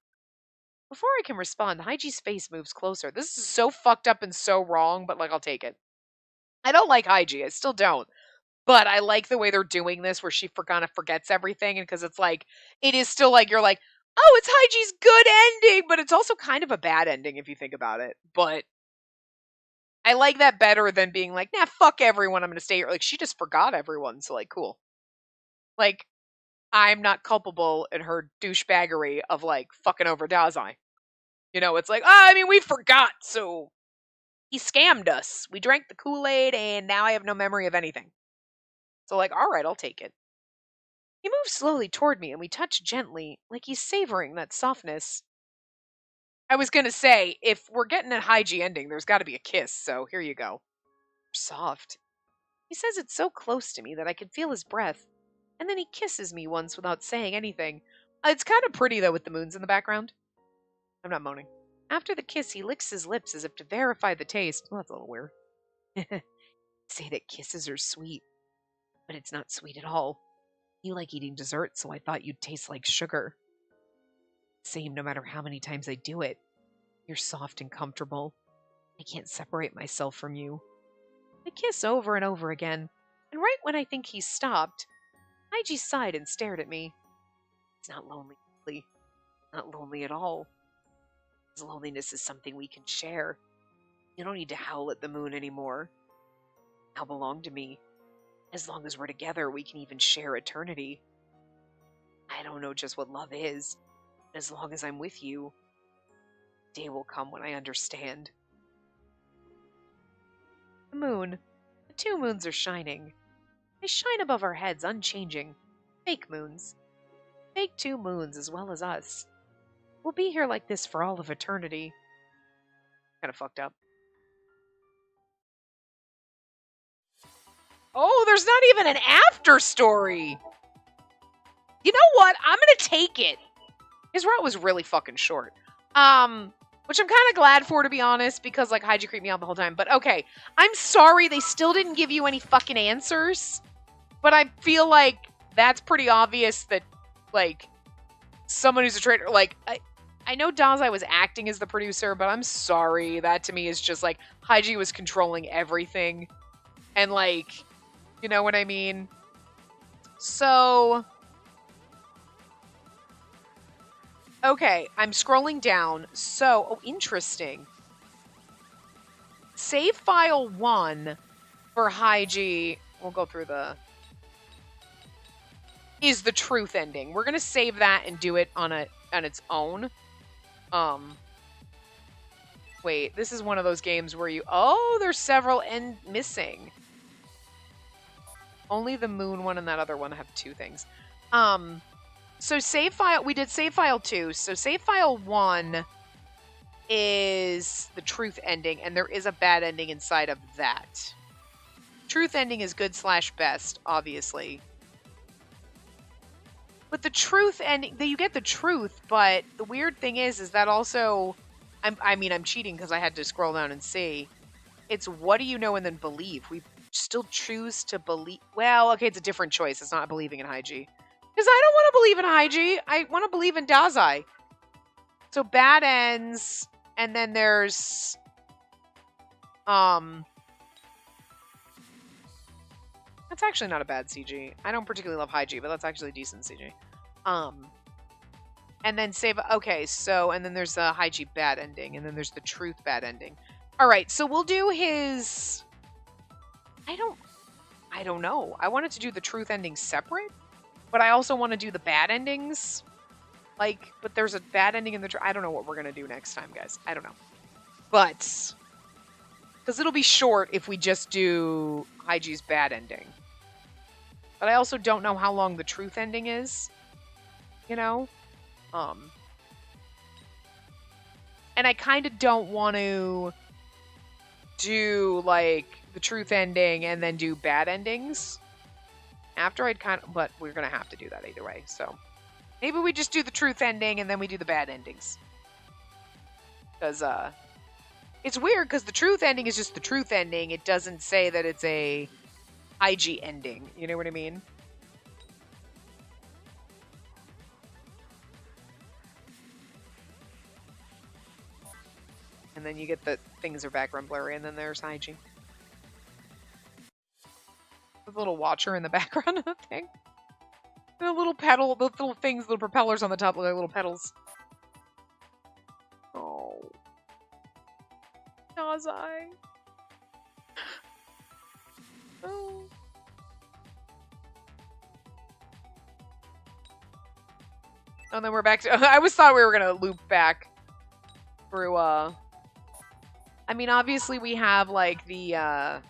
Before I can respond, Haiji's face moves closer. This is so fucked up and so wrong, but like, I'll take it. I don't like Haiji. I still don't. But I like the way they're doing this where she kind of forgets everything, and because it's like, it is still like, you're like, oh, it's Haiji's good ending, but it's also kind of a bad ending if you think about it. But I like that better than being like, nah, fuck everyone, I'm gonna stay here. Like, she just forgot everyone, so like, cool. Like, I'm not culpable in her douchebaggery of like fucking over Dazai. You know, it's like, I mean, we forgot, so he scammed us. We drank the Kool-Aid, and now I have no memory of anything. So like, all right, I'll take it. He moves slowly toward me, and we touch gently, like he's savoring that softness. I was gonna say, if we're getting a Haiji ending, there's gotta be a kiss, so here you go. Soft. He says it's so close to me that I can feel his breath, and then he kisses me once without saying anything. It's kind of pretty, though, with the moons in the background. I'm not moaning. After the kiss, he licks his lips as if to verify the taste. Well, that's a little weird. Say that kisses are sweet, but it's not sweet at all. You like eating dessert, so I thought you'd taste like sugar. Same no matter how many times I do it. You're soft and comfortable. I can't separate myself from you. I kiss over and over again, and right when I think he's stopped, Haiji sighed and stared at me. It's not lonely, really. Not lonely at all. His loneliness is something we can share. You don't need to howl at the moon anymore. Now belong to me. As long as we're together, we can even share eternity. I don't know just what love is, but as long as I'm with you, day will come when I understand. The moon. The two moons are shining. They shine above our heads, unchanging. Fake moons. Fake 2 moons as well as us. We'll be here like this for all of eternity. Kind of fucked up. Oh, there's not even an after story. You know what? I'm gonna take it. His route was really fucking short. Which I'm kind of glad for, to be honest, because, like, Haiji creeped me out the whole time. But, okay. I'm sorry they still didn't give you any fucking answers. But I feel like that's pretty obvious that, like, someone who's a traitor, like, I know Dazai was acting as the producer, but I'm sorry. That, to me, is just, like, Haiji was controlling everything. And, like, you know what I mean? So... okay, I'm scrolling down. So, oh, interesting. Save file 1 for Haiji, we'll go through the... is the truth ending. We're going to save that and do it on its own. Wait, this is one of those games where you... oh, there's several missing. Only the moon one and that other one have 2 things. So save file, we did save file 2. So save file 1 is the truth ending, and there is a bad ending inside of that. Truth ending is good/best, obviously. But the truth ending, you get the truth, but the weird thing is that also, I'm cheating because I had to scroll down and see. It's what do you know and then believe. We still choose to believe. Well, okay, it's a different choice. It's not believing in Haiji. Because I don't want to believe in Haiji. I want to believe in Dazai. So bad ends, and then there's that's actually not a bad CG. I don't particularly love Haiji, but that's actually decent CG. And then save. Okay, so and then there's a Haiji bad ending, and then there's the truth bad ending. All right, so we'll do his. I don't know. I wanted to do the truth ending separate. But I also want to do the bad endings. Like, but there's a bad ending in the... I don't know what we're going to do next time, guys. I don't know. But... because it'll be short if we just do Haiji's bad ending. But I also don't know how long the truth ending is. You know? And I kind of don't want to do, like, the truth ending and then do bad endings. After I'd kind of... but we're going to have to do that either way, so... maybe we just do the truth ending and then we do the bad endings. Because, it's weird because the truth ending is just the truth ending. It doesn't say that it's a IG ending. You know what I mean? And then you get the things are background blurry and then there's IG. The little watcher in the background of the thing. The little pedal, the little things, little propellers on the top look like little pedals. Oh. Dazai. Oh. And then we're back to... I always thought we were going to loop back through, I mean, obviously we have, like, the,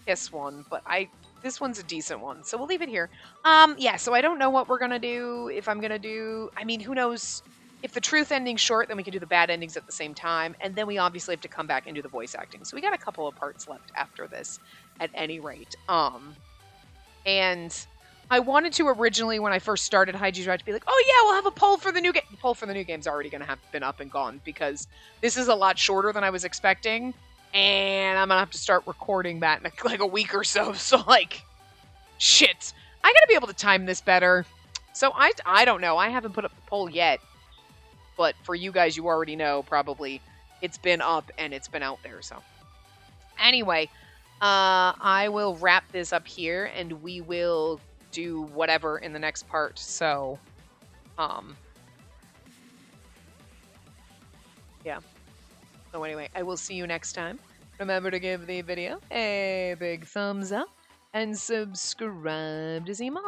Kiss one, but this one's a decent one, so we'll leave it here. Yeah, so I don't know what we're gonna do, if I'm gonna do... I mean, who knows? If the truth ending's short, then we can do the bad endings at the same time, and then we obviously have to come back and do the voice acting. So we got a couple of parts left after this, at any rate. And I wanted to originally, when I first started Haiji's Route, to be like, oh yeah, we'll have a poll for the new game. The poll for the new game's already gonna have been up and gone, because this is a lot shorter than I was expecting. And I'm gonna have to start recording that in like a week or so. So, like, shit. I gotta be able to time this better. So, I don't know. I haven't put up the poll yet. But for you guys, you already know, probably, it's been up and it's been out there. So, anyway, I will wrap this up here. And we will do whatever in the next part. So, yeah. So anyway, I will see you next time. Remember to give the video a big thumbs up and subscribe to see more.